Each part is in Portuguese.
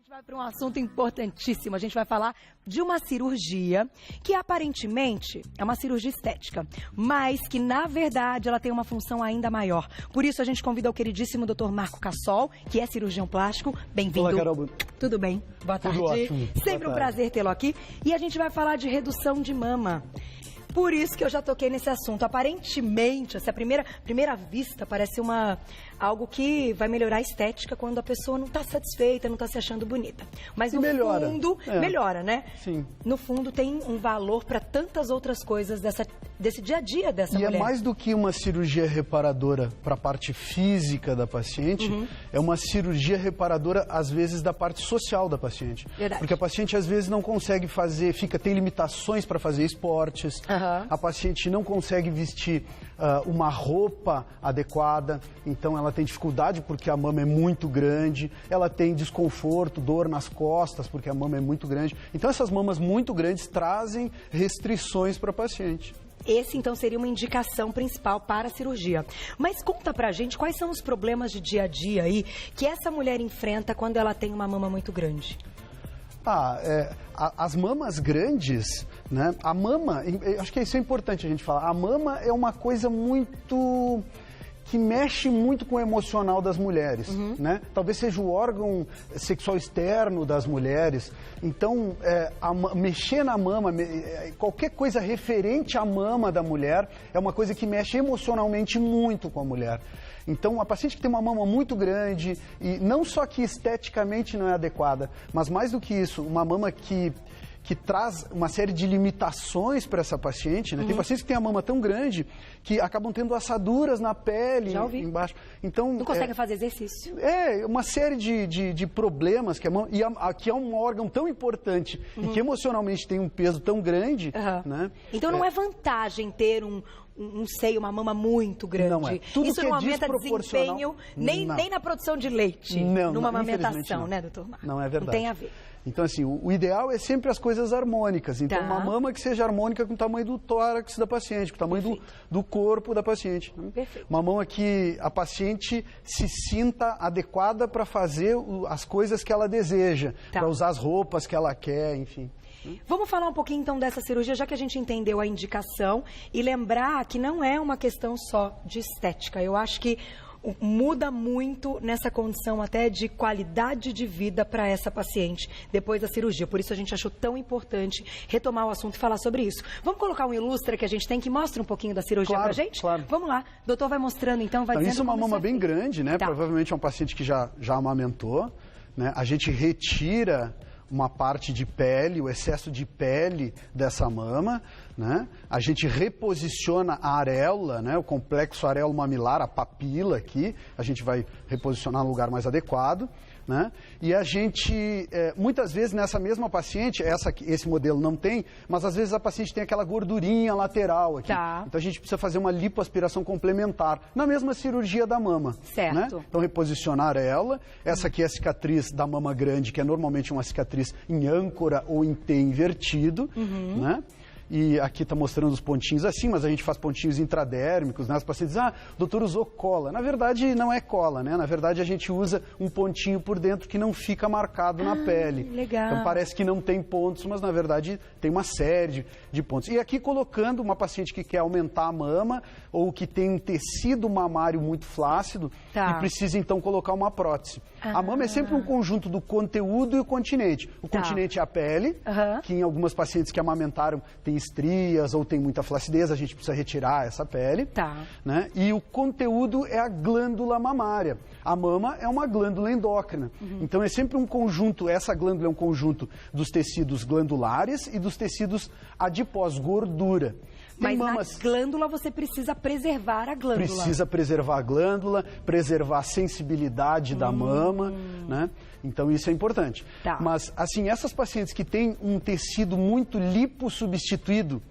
gente vai para um assunto importantíssimo. A gente vai falar de uma cirurgia que aparentemente é uma cirurgia estética, mas que na verdade ela tem uma função ainda maior. Por isso a gente convida o queridíssimo Dr. Marco Cassol, que é cirurgião plástico. Bem-vindo. Olá, Carol. Tudo bem? Boa tarde. Tudo ótimo. Sempre um prazer tê-lo aqui. E a gente vai falar de redução de mama. Por isso que eu já toquei nesse assunto. Aparentemente, assim, a primeira vista parece algo que vai melhorar a estética quando a pessoa não está satisfeita, não está se achando bonita. Mas no fundo, melhora, né? Sim. No fundo tem um valor para tantas outras coisas desse dia a dia dessa mulher. E é mais do que uma cirurgia reparadora para a parte física da paciente, é uma cirurgia reparadora, às vezes, da parte social da paciente. Verdade. Porque a paciente, às vezes, não consegue fazer, tem limitações para fazer esportes, a paciente não consegue vestir uma roupa adequada, então ela tem dificuldade porque a mama é muito grande, ela tem desconforto, dor nas costas porque a mama é muito grande. Então essas mamas muito grandes trazem restrições para a paciente. Esse, então, seria uma indicação principal para a cirurgia. Mas conta pra gente quais são os problemas de dia a dia aí que essa mulher enfrenta quando ela tem uma mama muito grande. As mamas grandes, né? A mama, acho que isso é importante a gente falar, a mama é uma coisa muito... que mexe muito com o emocional das mulheres, né? Talvez seja o órgão sexual externo das mulheres. Então, mexer na mama, qualquer coisa referente à mama da mulher, é uma coisa que mexe emocionalmente muito com a mulher. Então, a paciente que tem uma mama muito grande, e não só que esteticamente não é adequada, mas mais do que isso, uma mama que traz uma série de limitações para essa paciente, né? Tem pacientes que têm a mama tão grande que acabam tendo assaduras na pele, embaixo. Então, não conseguem fazer exercício. Uma série de problemas que a mama, que é um órgão tão importante e que emocionalmente tem um peso tão grande, né? Então não é vantagem ter um seio, uma mama muito grande. Não é. Tudo isso que não é aumenta desempenho nem na produção de leite, numa amamentação, né, doutor Marco? Não é verdade. Não tem a ver. Então, assim, o ideal é sempre as coisas harmônicas. Então, uma mama que seja harmônica com o tamanho do tórax da paciente, com o tamanho do corpo da paciente. Perfeito. Uma mama que a paciente se sinta adequada para fazer as coisas que ela deseja, para usar as roupas que ela quer, enfim. Vamos falar um pouquinho, então, dessa cirurgia, já que a gente entendeu a indicação, e lembrar que não é uma questão só de estética. Eu acho que muda muito nessa condição até de qualidade de vida para essa paciente depois da cirurgia. Por isso a gente achou tão importante retomar o assunto e falar sobre isso. Vamos colocar um ilustra que a gente tem que mostra um pouquinho da cirurgia pra gente? Claro. Vamos lá. O doutor vai mostrando, então, vai dizendo. Isso é uma mama bem grande, né? Tá. Provavelmente é um paciente que já amamentou, né? A gente retira uma parte de pele, o excesso de pele dessa mama, né? A gente reposiciona a areola, né? O complexo areolo-mamilar, a papila aqui, a gente vai reposicionar no lugar mais adequado, né? E a gente, muitas vezes nessa mesma paciente, esse modelo não tem, mas às vezes a paciente tem aquela gordurinha lateral aqui. Então a gente precisa fazer uma lipoaspiração complementar, na mesma cirurgia da mama. Certo. Né? Então reposicionar a areola, essa aqui é a cicatriz da mama grande, que é normalmente uma cicatriz em âncora ou em T invertido, né? E aqui está mostrando os pontinhos assim, mas a gente faz pontinhos intradérmicos, né? As pacientes dizem, o doutor usou cola. Na verdade, não é cola, né? Na verdade, a gente usa um pontinho por dentro que não fica marcado na pele. Legal. Então, parece que não tem pontos, mas, na verdade, tem uma série de pontos. E aqui, colocando uma paciente que quer aumentar a mama ou que tem um tecido mamário muito flácido e precisa, então, colocar uma prótese. A mama é sempre um conjunto do conteúdo e o continente. O continente é a pele, que em algumas pacientes que amamentaram tem estrias ou tem muita flacidez, a gente precisa retirar essa pele. Né? E o conteúdo é a glândula mamária. A mama é uma glândula endócrina. Então é sempre um conjunto, essa glândula é um conjunto dos tecidos glandulares e dos tecidos adiposos, gordura. Mas na glândula você precisa preservar a glândula. Precisa preservar a glândula, preservar a sensibilidade da mama, né? Então isso é importante. Mas, assim, essas pacientes que têm um tecido muito lipossubstituído,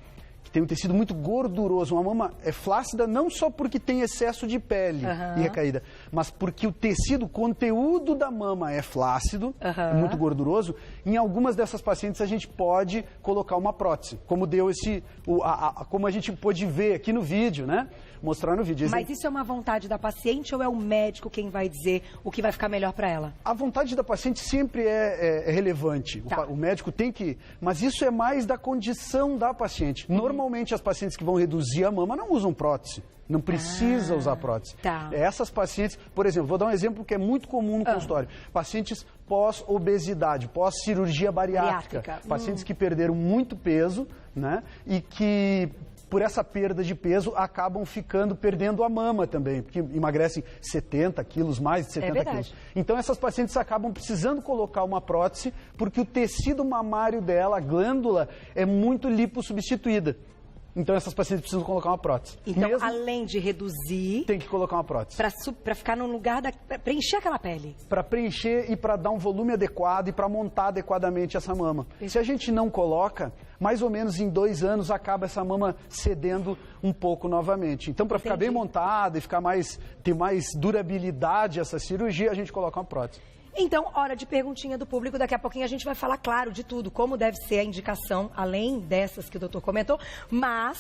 que tem um tecido muito gorduroso. Uma mama é flácida não só porque tem excesso de pele e recaída, mas porque o tecido, o conteúdo da mama é flácido, é muito gorduroso. Em algumas dessas pacientes a gente pode colocar uma prótese, como deu como a gente pôde ver aqui no vídeo, né? Mostrar no vídeo. Mas isso é uma vontade da paciente ou é o médico quem vai dizer o que vai ficar melhor para ela? A vontade da paciente sempre é relevante. Tá. O médico tem que... Mas isso é mais da condição da paciente. Normalmente as pacientes que vão reduzir a mama não usam prótese. Não precisa usar prótese. Tá. Essas pacientes, por exemplo, vou dar um exemplo que é muito comum no consultório. Pacientes pós-obesidade, pós-cirurgia bariátrica. Pacientes que perderam muito peso, né? E que, por essa perda de peso, acabam perdendo a mama também, porque emagrecem 70 quilos, mais de 70 quilos. Então, essas pacientes acabam precisando colocar uma prótese, porque o tecido mamário dela, a glândula, é muito lipossubstituída. Então, essas pacientes precisam colocar uma prótese. Então, além de reduzir... Tem que colocar uma prótese. Para ficar no lugar para preencher aquela pele. Para preencher e para dar um volume adequado e para montar adequadamente essa mama. Se a gente não coloca, mais ou menos em 2 anos acaba essa mama cedendo um pouco novamente. Então, para ficar bem montada e ter mais durabilidade essa cirurgia, a gente coloca uma prótese. Então, hora de perguntinha do público. Daqui a pouquinho a gente vai falar, claro, de tudo. Como deve ser a indicação, além dessas que o doutor comentou. Mas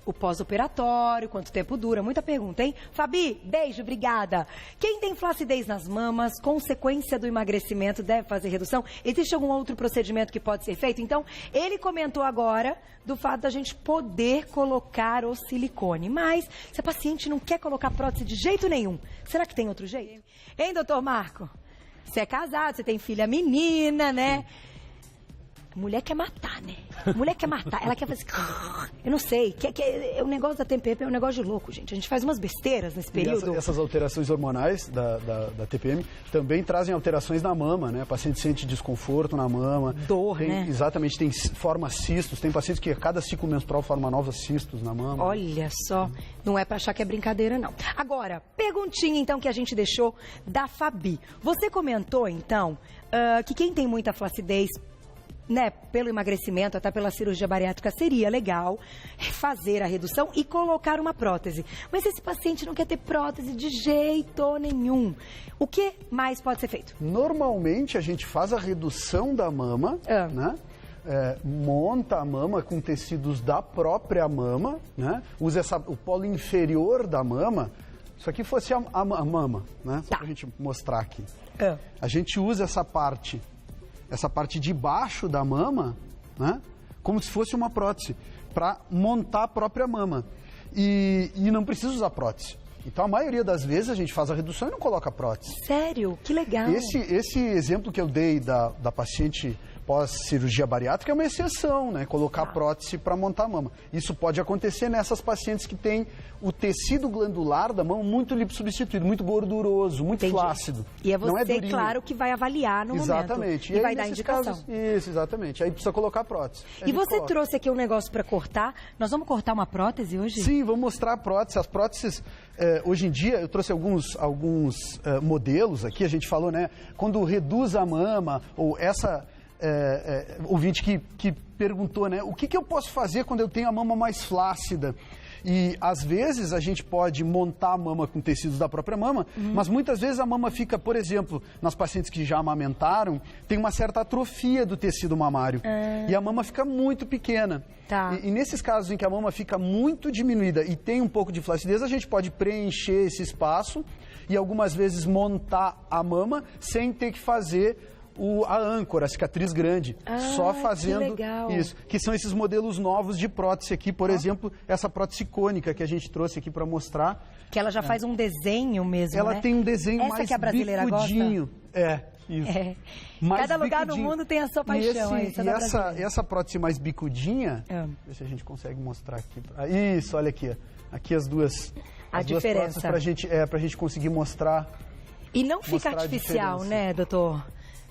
o pós-operatório, quanto tempo dura, muita pergunta, hein? Fabi, beijo, obrigada. Quem tem flacidez nas mamas, consequência do emagrecimento, deve fazer redução? Existe algum outro procedimento que pode ser feito? Então, ele comentou agora do fato da gente poder colocar o silicone. Mas, se a paciente não quer colocar prótese de jeito nenhum, será que tem outro jeito? Hein, doutor Marco? Você é casado, você tem filha menina, né? Mulher quer matar, né? Mulher quer matar. Ela quer fazer... Eu não sei. O negócio da TPM é um negócio de louco, gente. A gente faz umas besteiras nesse período. E essas alterações hormonais da TPM também trazem alterações na mama, né? O paciente sente desconforto na mama. Dor, né? Exatamente. Forma cistos. Tem pacientes que a cada ciclo menstrual forma novos cistos na mama. Olha só. Não é pra achar que é brincadeira, não. Agora, perguntinha, então, que a gente deixou da Fabi. Você comentou, então, que quem tem muita flacidez, né, pelo emagrecimento, até pela cirurgia bariátrica, seria legal fazer a redução e colocar uma prótese. Mas esse paciente não quer ter prótese de jeito nenhum. O que mais pode ser feito? Normalmente, a gente faz a redução da mama, né? Monta a mama com tecidos da própria mama, né? Usa o polo inferior da mama. Isso aqui fosse a mama, né? Só pra gente mostrar aqui. A gente usa essa parte de baixo da mama, né, como se fosse uma prótese, para montar a própria mama. E não precisa usar prótese. Então, a maioria das vezes, a gente faz a redução e não coloca prótese. Sério? Que legal. Esse exemplo que eu dei da paciente pós-cirurgia bariátrica é uma exceção, né? Colocar prótese para montar a mama. Isso pode acontecer nessas pacientes que têm o tecido glandular da mama muito lipossubstituído, muito gorduroso, muito flácido. E é você, claro, que vai avaliar no momento. Exatamente. E vai dar indicação. Isso, exatamente. Aí precisa colocar prótese. E você trouxe aqui um negócio para cortar. Nós vamos cortar uma prótese hoje? Sim, vamos mostrar a prótese. As próteses, hoje em dia, eu trouxe alguns modelos aqui. A gente falou, né? Quando reduz a mama, ou essa... ouvinte que perguntou, né? O que eu posso fazer quando eu tenho a mama mais flácida? E, às vezes, a gente pode montar a mama com tecidos da própria mama, mas muitas vezes a mama fica, por exemplo, nas pacientes que já amamentaram, tem uma certa atrofia do tecido mamário. E a mama fica muito pequena. Tá. E nesses casos em que a mama fica muito diminuída e tem um pouco de flacidez, a gente pode preencher esse espaço e, algumas vezes, montar a mama sem ter que fazer a âncora, a cicatriz grande, só fazendo isso, que são esses modelos novos de prótese aqui, por exemplo, essa prótese cônica que a gente trouxe aqui para mostrar. Que ela já faz um desenho mesmo, ela tem um desenho essa mais que a brasileira bicudinho. Gosta? Isso. Cada lugar no mundo tem a sua paixão. Essa prótese mais bicudinha, ver se a gente consegue mostrar aqui. Isso, olha aqui. Aqui as duas diferença pra gente conseguir mostrar. E não fica artificial, né, doutor?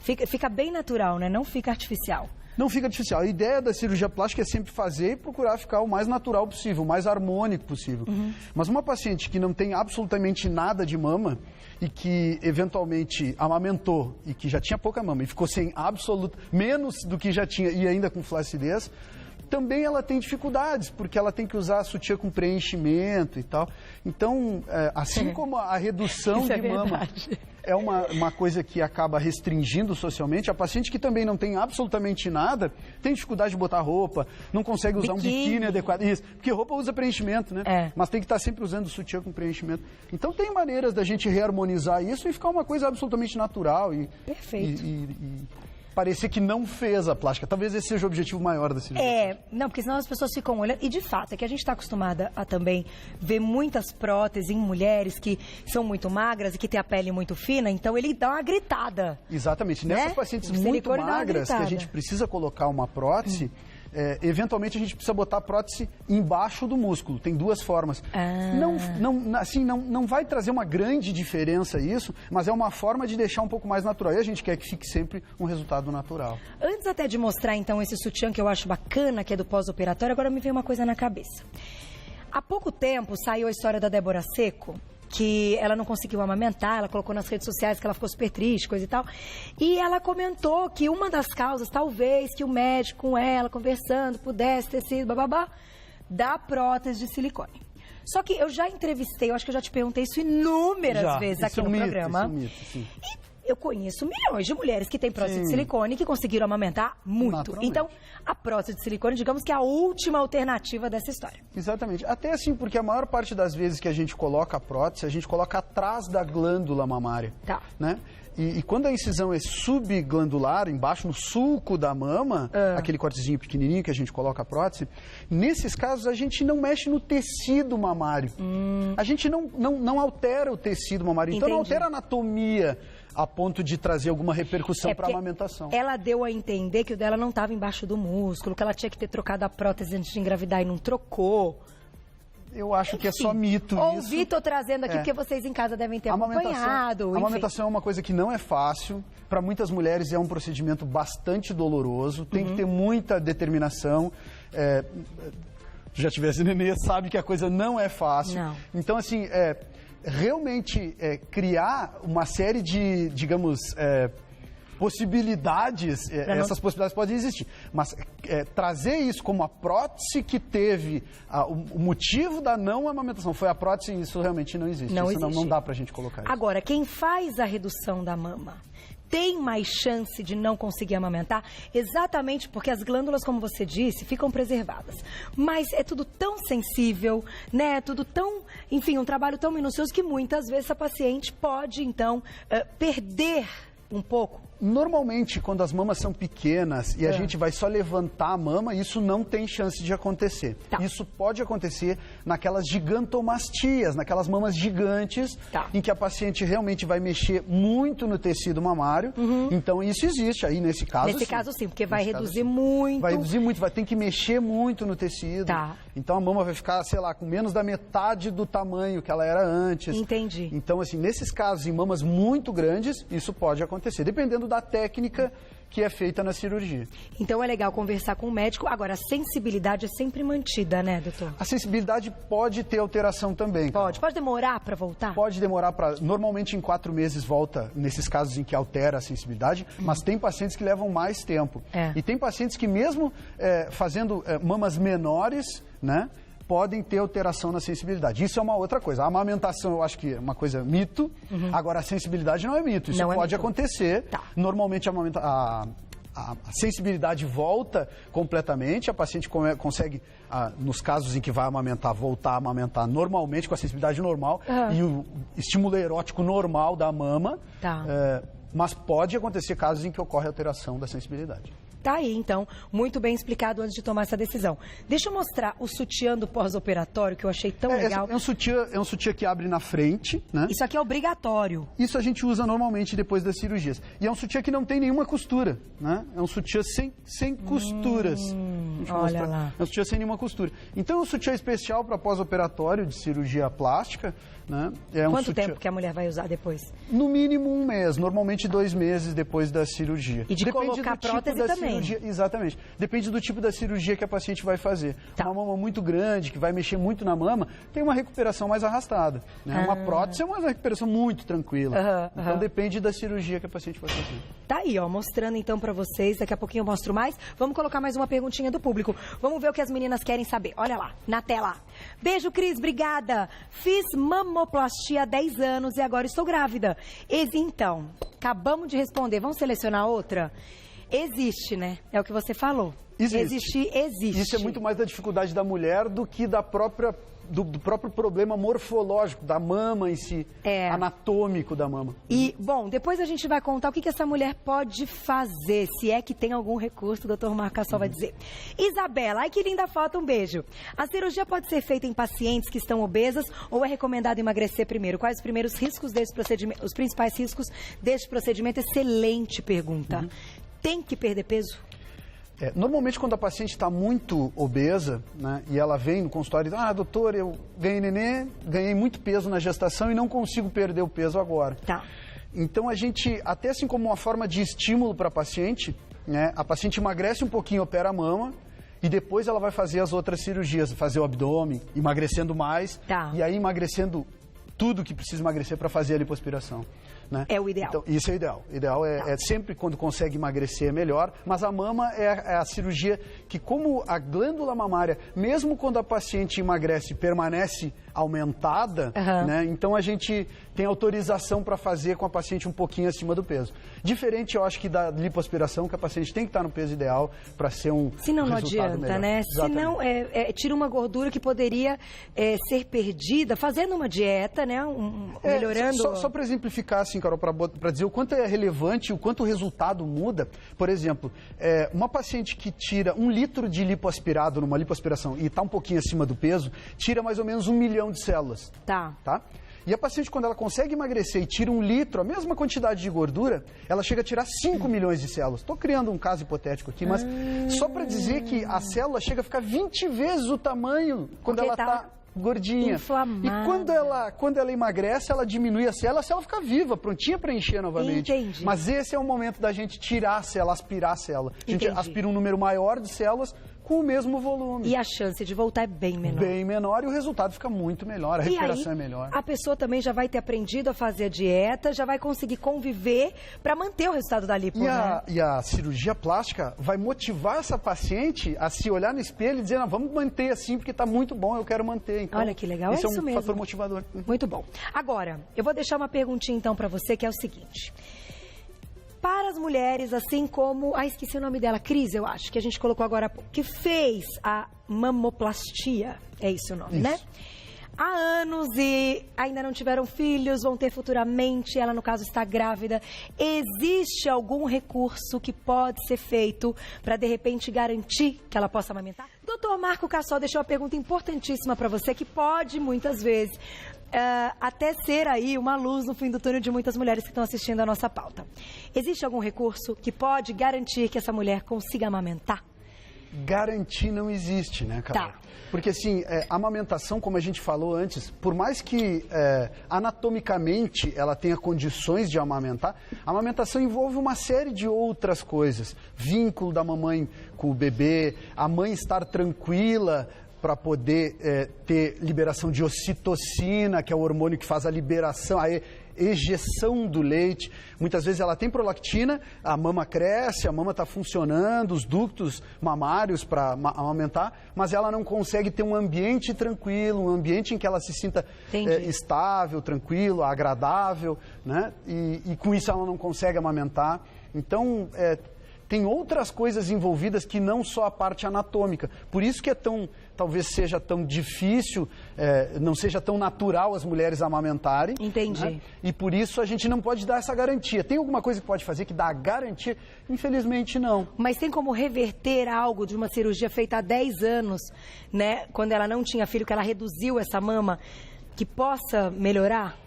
Fica bem natural, né? Não fica artificial. Não fica artificial. A ideia da cirurgia plástica é sempre fazer e procurar ficar o mais natural possível, o mais harmônico possível. Mas uma paciente que não tem absolutamente nada de mama e que eventualmente amamentou e que já tinha pouca mama e ficou sem menos do que já tinha e ainda com flacidez, também ela tem dificuldades, porque ela tem que usar sutiã com preenchimento e tal. Então, assim como a redução de mama é uma coisa que acaba restringindo socialmente, a paciente que também não tem absolutamente nada, tem dificuldade de botar roupa, não consegue usar um biquíni adequado. Isso, porque roupa usa preenchimento, né? Mas tem que estar sempre usando sutiã com preenchimento. Então tem maneiras da gente reharmonizar isso e ficar uma coisa absolutamente natural. Perfeito. E parecer que não fez a plástica. Talvez esse seja o objetivo maior da cirurgia. Não, porque senão as pessoas ficam olhando. E de fato, é que a gente está acostumada a também ver muitas próteses em mulheres que são muito magras e que têm a pele muito fina, então ele dá uma gritada. Exatamente. Nessas pacientes muito magras que a gente precisa colocar uma prótese, eventualmente a gente precisa botar a prótese embaixo do músculo. Tem duas formas. Não vai trazer uma grande diferença isso, mas é uma forma de deixar um pouco mais natural. E a gente quer que fique sempre um resultado natural. Antes até de mostrar, então, esse sutiã que eu acho bacana, que é do pós-operatório, agora me veio uma coisa na cabeça. Há pouco tempo saiu a história da Débora Seco, que ela não conseguiu amamentar, ela colocou nas redes sociais que ela ficou super triste, coisa e tal. E ela comentou que uma das causas, talvez, que o médico com ela, conversando, pudesse ter sido, bababá, da prótese de silicone. Só que eu já entrevistei, eu acho que eu já te perguntei isso inúmeras vezes aqui no programa. Isso é um mito, sim. Eu conheço milhões de mulheres que têm prótese de silicone e que conseguiram amamentar muito. Então, a prótese de silicone, digamos que é a última alternativa dessa história. Exatamente. Até assim, porque a maior parte das vezes que a gente coloca a prótese, a gente coloca atrás da glândula mamária. Tá. Né? E quando a incisão é subglandular, embaixo no sulco da mama, aquele cortezinho pequenininho que a gente coloca a prótese, nesses casos a gente não mexe no tecido mamário. A gente não altera o tecido mamário. Então não altera a anatomia a ponto de trazer alguma repercussão para a amamentação. Ela deu a entender que o dela não estava embaixo do músculo, que ela tinha que ter trocado a prótese antes de engravidar e não trocou. Eu acho que é só mito isso. Ouvi, tô trazendo aqui, porque vocês em casa devem ter acompanhado. A amamentação é uma coisa que não é fácil. Para muitas mulheres é um procedimento bastante doloroso. Tem que ter muita determinação. Já tivesse nenê, sabe que a coisa não é fácil. Não. Então, assim, realmente criar uma série de, digamos... possibilidades, essas possibilidades podem existir, mas trazer isso como a prótese que teve, o motivo da não amamentação foi a prótese, isso realmente não existe. Não dá pra gente colocar isso. Agora, quem faz a redução da mama tem mais chance de não conseguir amamentar, exatamente porque as glândulas, como você disse, ficam preservadas. Mas é tudo tão sensível, né? É tudo tão, enfim, um trabalho tão minucioso que muitas vezes a paciente pode, então, perder um pouco. Normalmente, quando as mamas são pequenas e a gente vai só levantar a mama, isso não tem chance de acontecer. Isso pode acontecer naquelas gigantomastias, naquelas mamas gigantes, em que a paciente realmente vai mexer muito no tecido mamário. Então, isso existe aí nesse caso. Nesse caso, sim, porque vai reduzir muito. Vai reduzir muito, vai ter que mexer muito no tecido. Então, a mama vai ficar, sei lá, com menos da metade do tamanho que ela era antes. Entendi. Então, assim, nesses casos, em mamas muito grandes, isso pode acontecer, dependendo da técnica que é feita na cirurgia. Então é legal conversar com o médico. Agora, a sensibilidade é sempre mantida, né, doutor? A sensibilidade pode ter alteração também. Pode demorar para voltar? Pode demorar para... Normalmente em 4 meses volta, nesses casos em que altera a sensibilidade, mas tem pacientes que levam mais tempo. E tem pacientes que mesmo fazendo mamas menores, né, podem ter alteração na sensibilidade. Isso é uma outra coisa. A amamentação, eu acho que é uma coisa mito. Agora, a sensibilidade não é mito. Isso pode acontecer. Normalmente, a sensibilidade volta completamente. A paciente consegue, nos casos em que vai amamentar, voltar a amamentar normalmente, com a sensibilidade normal e o estímulo erótico normal da mama. Mas pode acontecer casos em que ocorre alteração da sensibilidade. Tá aí, então, muito bem explicado antes de tomar essa decisão. Deixa eu mostrar o sutiã do pós-operatório, que eu achei tão legal. É um sutiã que abre na frente, né? Isso aqui é obrigatório. Isso a gente usa normalmente depois das cirurgias. E é um sutiã que não tem nenhuma costura, né? É um sutiã sem costuras. Olha lá. É um sutiã sem nenhuma costura. Então, é um sutiã especial para pós-operatório de cirurgia plástica, né? Quanto tempo que a mulher vai usar depois? No mínimo 1 mês, normalmente 2 meses depois da cirurgia. E de colocar a prótese também. Exatamente. Depende do tipo da cirurgia que a paciente vai fazer. Uma mama muito grande, que vai mexer muito na mama, tem uma recuperação mais arrastada. Né? Uma prótese é uma recuperação muito tranquila. Então depende da cirurgia que a paciente vai fazer. Tá aí, ó, mostrando então pra vocês. Daqui a pouquinho eu mostro mais. Vamos colocar mais uma perguntinha do público. público. Vamos ver o que as meninas querem saber. Olha lá, na tela. Beijo, Cris, obrigada. Fiz mamoplastia há 10 anos e agora estou grávida. Então, acabamos de responder. Vamos selecionar outra? Existe, né? É o que você falou. Existe. Existe. Isso é muito mais da dificuldade da mulher do que da própria... Do próprio problema morfológico da mama em si, anatômico da mama. E, bom, depois a gente vai contar o que essa mulher pode fazer, se é que tem algum recurso, o Dr. Marco Cassol vai dizer. Isabela, ai que linda foto, um beijo. A cirurgia pode ser feita em pacientes que estão obesas ou é recomendado emagrecer primeiro? Quais os primeiros riscos desse procedimento, os principais riscos deste procedimento? Excelente pergunta. Tem que perder peso? Normalmente, quando a paciente está muito obesa, né, e ela vem no consultório e diz, doutor, eu ganhei nenê, ganhei muito peso na gestação e não consigo perder o peso agora. Tá. Então, a gente, até assim como uma forma de estímulo para a paciente, né, a paciente emagrece um pouquinho, opera a mama, e depois ela vai fazer as outras cirurgias, fazer o abdômen, emagrecendo mais, e aí emagrecendo tudo que precisa emagrecer para fazer a lipoaspiração. Né? É o ideal. Então, isso é o ideal. O ideal é sempre quando consegue emagrecer é melhor, mas a mama é a cirurgia que, como a glândula mamária, mesmo quando a paciente emagrece, permanece aumentada, né? Então a gente tem autorização para fazer com a paciente um pouquinho acima do peso. Diferente, eu acho, que da lipoaspiração, que a paciente tem que estar no peso ideal para ser um Senão não adianta, melhor. né? Senão tira uma gordura que poderia ser perdida fazendo uma dieta, né? Melhorando... Só para exemplificar, assim, Carol, para dizer o quanto é relevante, o quanto o resultado muda. Por exemplo, uma paciente que tira 1 litro de lipoaspirado numa lipoaspiração e está um pouquinho acima do peso, tira mais ou menos 1 milhão de células. Tá. E a paciente, quando ela consegue emagrecer e tira 1 litro, a mesma quantidade de gordura, ela chega a tirar 5 milhões de células. Estou criando um caso hipotético aqui, mas só para dizer que a célula chega a ficar 20 vezes o tamanho quando ela está gordinha. Inflamada. E quando ela emagrece, ela diminui a célula fica viva, prontinha para encher novamente. Entendi. Mas esse é o momento da gente tirar a célula, aspirar a célula. A gente aspira um número maior de células com o mesmo volume. E a chance de voltar é bem menor. Bem menor e o resultado fica muito melhor, a recuperação é melhor. A pessoa também já vai ter aprendido a fazer a dieta, já vai conseguir conviver para manter o resultado da lipo, E a cirurgia plástica vai motivar essa paciente a se olhar no espelho e dizer, vamos manter assim porque está muito bom, eu quero manter. Então, olha que legal, esse é isso mesmo. Um fator motivador. Muito bom. Agora, eu vou deixar uma perguntinha então para você, que é o seguinte... Para as mulheres, assim como... esqueci o nome dela, Cris, eu acho, que a gente colocou agora há pouco, que fez a mamoplastia, é esse o nome, né? Há anos e ainda não tiveram filhos, vão ter futuramente, ela no caso está grávida. Existe algum recurso que pode ser feito para de repente garantir que ela possa amamentar? Dr. Marco Cassol deixou uma pergunta importantíssima para você, que pode muitas vezes... até ser aí uma luz no fim do túnel de muitas mulheres que estão assistindo a nossa pauta. Existe algum recurso que pode garantir que essa mulher consiga amamentar? Garantir não existe, né, Carol? Porque, assim, a amamentação, como a gente falou antes, por mais que anatomicamente ela tenha condições de amamentar, a amamentação envolve uma série de outras coisas. Vínculo da mamãe com o bebê, a mãe estar tranquila para poder ter liberação de ocitocina, que é o hormônio que faz a liberação, a ejeção do leite. Muitas vezes ela tem prolactina, a mama cresce, a mama está funcionando, os ductos mamários para amamentar, mas ela não consegue ter um ambiente tranquilo, um ambiente em que ela se sinta estável, tranquilo, agradável, né? E com isso ela não consegue amamentar. Então, tem outras coisas envolvidas que não só a parte anatômica. Por isso que talvez seja tão difícil, não seja tão natural as mulheres amamentarem. Entendi. Né? E por isso a gente não pode dar essa garantia. Tem alguma coisa que pode fazer que dá a garantia? Infelizmente não. Mas tem como reverter algo de uma cirurgia feita há 10 anos, né? Quando ela não tinha filho, que ela reduziu essa mama, que possa melhorar?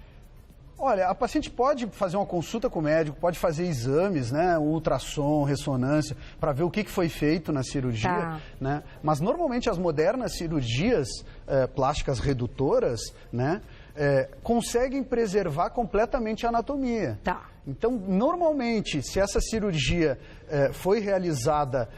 Olha, a paciente pode fazer uma consulta com o médico, pode fazer exames, né, ultrassom, ressonância, para ver o que foi feito na cirurgia, né? Mas normalmente as modernas cirurgias plásticas redutoras, né, conseguem preservar completamente a anatomia. Então, normalmente, se essa cirurgia foi realizada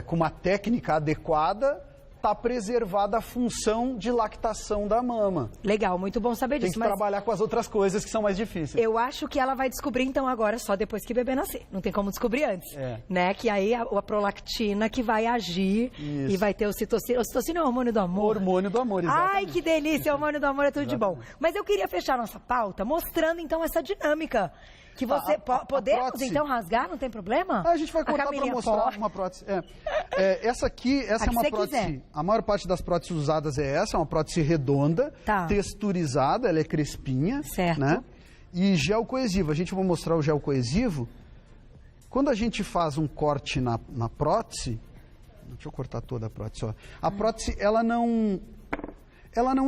com uma técnica adequada, está preservada a função de lactação da mama. Legal, muito bom saber disso. Tem que trabalhar com as outras coisas que são mais difíceis. Eu acho que ela vai descobrir, então, agora, só depois que o bebê nascer. Não tem como descobrir antes. Né? Que aí a prolactina que vai agir e vai ter o ocitocina. Ocitocina é o hormônio do amor. O hormônio do amor, exatamente. Ai, que delícia, o hormônio do amor é tudo de bom. Mas eu queria fechar nossa pauta mostrando, então, essa dinâmica. Que você podemos, então, rasgar, não tem problema? A gente vai cortar para mostrar uma prótese. Essa aqui é uma prótese. Quiser. A maior parte das próteses usadas é essa, é uma prótese redonda, texturizada, ela é crespinha. Certo. Né? E gel coesivo. A gente vai mostrar o gel coesivo. Quando a gente faz um corte na prótese, deixa eu cortar toda a prótese. Ó. A prótese, ela não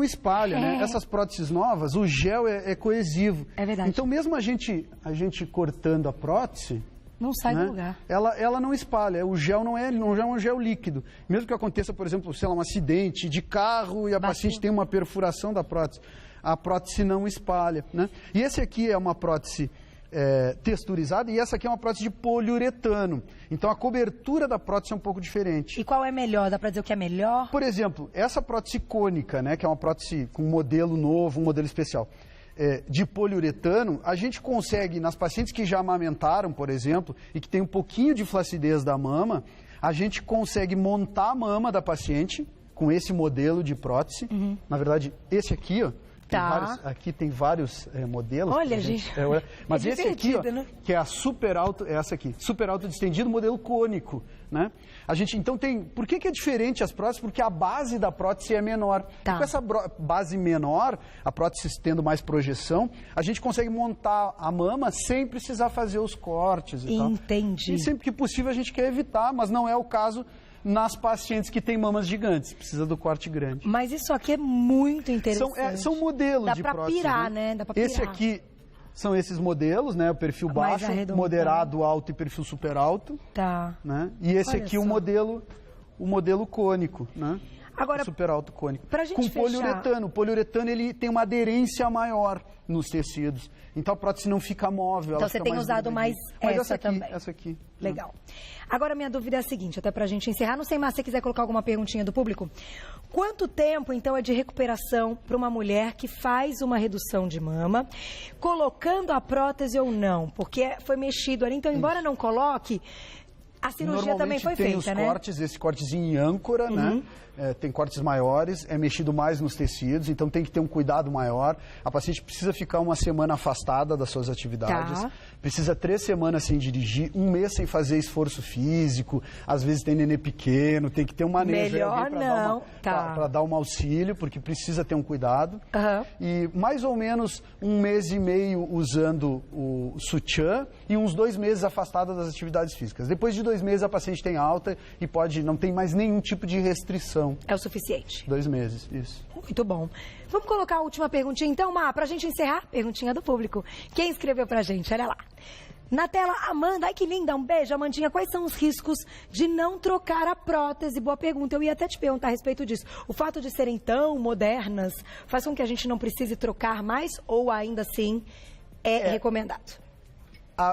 espalha, né? Essas próteses novas, o gel é coesivo. É verdade. Então, mesmo a gente cortando a prótese... Não sai do lugar. Ela não espalha. O gel não é um gel líquido. Mesmo que aconteça, por exemplo, sei lá, um acidente de carro e a paciente tem uma perfuração da prótese, a prótese não espalha, né? E esse aqui é uma prótese texturizada e essa aqui é uma prótese de poliuretano. Então, a cobertura da prótese é um pouco diferente. E qual é melhor? Dá para dizer o que é melhor? Por exemplo, essa prótese cônica, né, que é uma prótese com um modelo novo, um modelo especial, de poliuretano, a gente consegue, nas pacientes que já amamentaram, por exemplo, e que tem um pouquinho de flacidez da mama, a gente consegue montar a mama da paciente com esse modelo de prótese. Na verdade, esse aqui, ó, aqui tem vários modelos. Olha, gente. Mas esse aqui, ó, né? Que é a super alto, é essa aqui, super alto distendido, modelo cônico, né? A gente então tem, por que é diferente as próteses? Porque a base da prótese é menor. E com essa base menor, a prótese tendo mais projeção, a gente consegue montar a mama sem precisar fazer os cortes e tal. Entendi. E sempre que possível a gente quer evitar, mas não é o caso nas pacientes que têm mamas gigantes, precisa do corte grande. Mas isso aqui é muito interessante. São modelos de prótese. Dá pra pirar, né? Dá pra pirar. Esse aqui são esses modelos, né? O perfil baixo, moderado, alto e perfil super alto. Tá. Né? E esse aqui o modelo cônico, né? Agora, super alto cônico. Pra gente com poliuretano. O poliuretano ele tem uma aderência maior nos tecidos. Então a prótese não fica móvel. Então você tem usado mais essa aqui, também. Essa aqui. Legal. Agora minha dúvida é a seguinte, até pra gente encerrar, não sei mais se você quiser colocar alguma perguntinha do público. Quanto tempo então é de recuperação para uma mulher que faz uma redução de mama, colocando a prótese ou não? Porque foi mexido ali, então embora não coloque, a cirurgia também foi feita, né? Tem os cortes, esse cortezinho em âncora, né? Tem cortes maiores, é mexido mais nos tecidos, então tem que ter um cuidado maior. A paciente precisa ficar uma semana afastada das suas atividades, precisa 3 semanas sem dirigir, 1 mês sem fazer esforço físico, às vezes tem nenê pequeno, tem que ter um manejo para dar um auxílio, porque precisa ter um cuidado. E mais ou menos 1 mês e meio usando o sutiã e uns 2 meses afastada das atividades físicas. Depois de 2 meses a paciente tem alta e não tem mais nenhum tipo de restrição. É o suficiente. 2 meses, isso. Muito bom. Vamos colocar a última perguntinha então, Má, pra gente encerrar. Perguntinha do público. Quem escreveu pra gente? Olha lá. Na tela, Amanda. Ai, que linda. Um beijo, Amandinha. Quais são os riscos de não trocar a prótese? Boa pergunta. Eu ia até te perguntar a respeito disso. O fato de serem tão modernas faz com que a gente não precise trocar mais ou ainda assim é recomendado?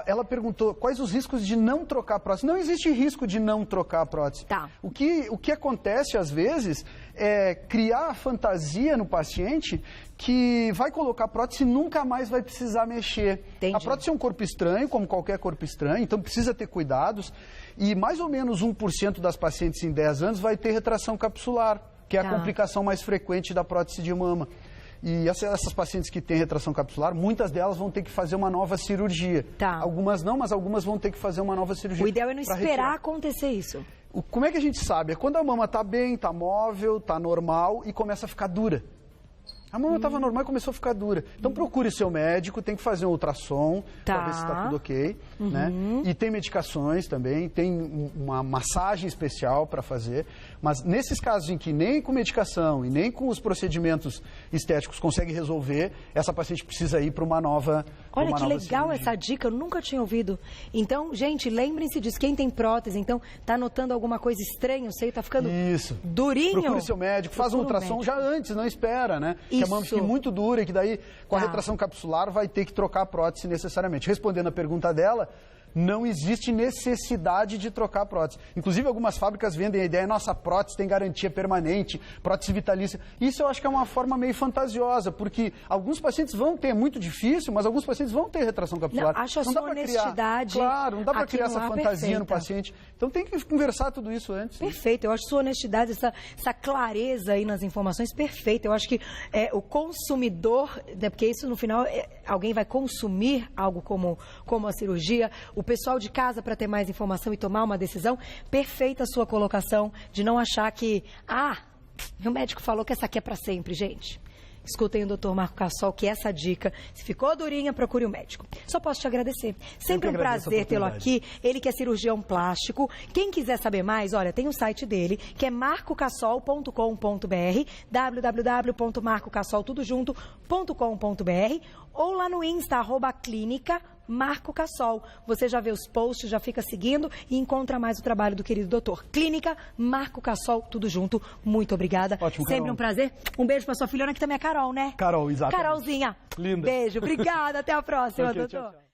Ela perguntou quais os riscos de não trocar a prótese. Não existe risco de não trocar a prótese. O que acontece, às vezes, é criar a fantasia no paciente que vai colocar a prótese e nunca mais vai precisar mexer. Entendi. A prótese é um corpo estranho, como qualquer corpo estranho, então precisa ter cuidados. E mais ou menos 1% das pacientes em 10 anos vai ter retração capsular, que é a complicação mais frequente da prótese de mama. E essas pacientes que têm retração capsular, muitas delas vão ter que fazer uma nova cirurgia. Algumas não, mas algumas vão ter que fazer uma nova cirurgia. O ideal é não esperar acontecer isso. Como é que a gente sabe? É quando a mama está bem, está móvel, está normal e começa a ficar dura. A mama estava normal e começou a ficar dura. Então procure seu médico, tem que fazer um ultrassom para ver se está tudo ok. Né? E tem medicações também, tem uma massagem especial para fazer. Mas nesses casos em que nem com medicação e nem com os procedimentos estéticos consegue resolver, essa paciente precisa ir para uma nova Olha que legal essa dica, eu nunca tinha ouvido. Então, gente, lembrem-se disso. Quem tem prótese, então, está notando alguma coisa estranha, o seio está ficando durinho. Procure seu médico, faz um ultrassom já antes, não espera, né? Que a mama fique muito dura e que daí, com a retração capsular, vai ter que trocar a prótese necessariamente. Respondendo a pergunta dela, não existe necessidade de trocar a prótese. Inclusive, algumas fábricas vendem a ideia, nossa, prótese tem garantia permanente, prótese vitalícia. Isso eu acho que é uma forma meio fantasiosa, porque alguns pacientes vão ter, é muito difícil, mas alguns pacientes vão ter retração capilar. Não, acho a sua honestidade. Claro, não dá para criar essa fantasia perfeita no paciente. Então tem que conversar tudo isso antes. Perfeito, eu acho sua honestidade, essa clareza aí nas informações, perfeita. Eu acho que o consumidor, né, porque isso no final, alguém vai consumir algo como a cirurgia, o pessoal de casa para ter mais informação e tomar uma decisão, perfeita a sua colocação de não achar que, meu médico falou que essa aqui é para sempre, gente. Escutem o Dr. Marco Cassol, que essa dica, se ficou durinha, procure o médico. Só posso te agradecer. Sempre um prazer tê-lo aqui. Ele que é cirurgião plástico. Quem quiser saber mais, olha, tem o site dele, que é marcocassol.com.br, www.marcocassol.com.br, ou lá no Insta, @clínica Marco Cassol. Você já vê os posts, já fica seguindo e encontra mais o trabalho do querido doutor. Clínica Marco Cassol, tudo junto. Muito obrigada. Ótimo, sempre Carol. Um prazer. Um beijo pra sua filhona, que também é Carol, né? Carol, exatamente. Carolzinha. Linda. Beijo. Obrigada. Até a próxima, Ok, doutor. tchau, tchau.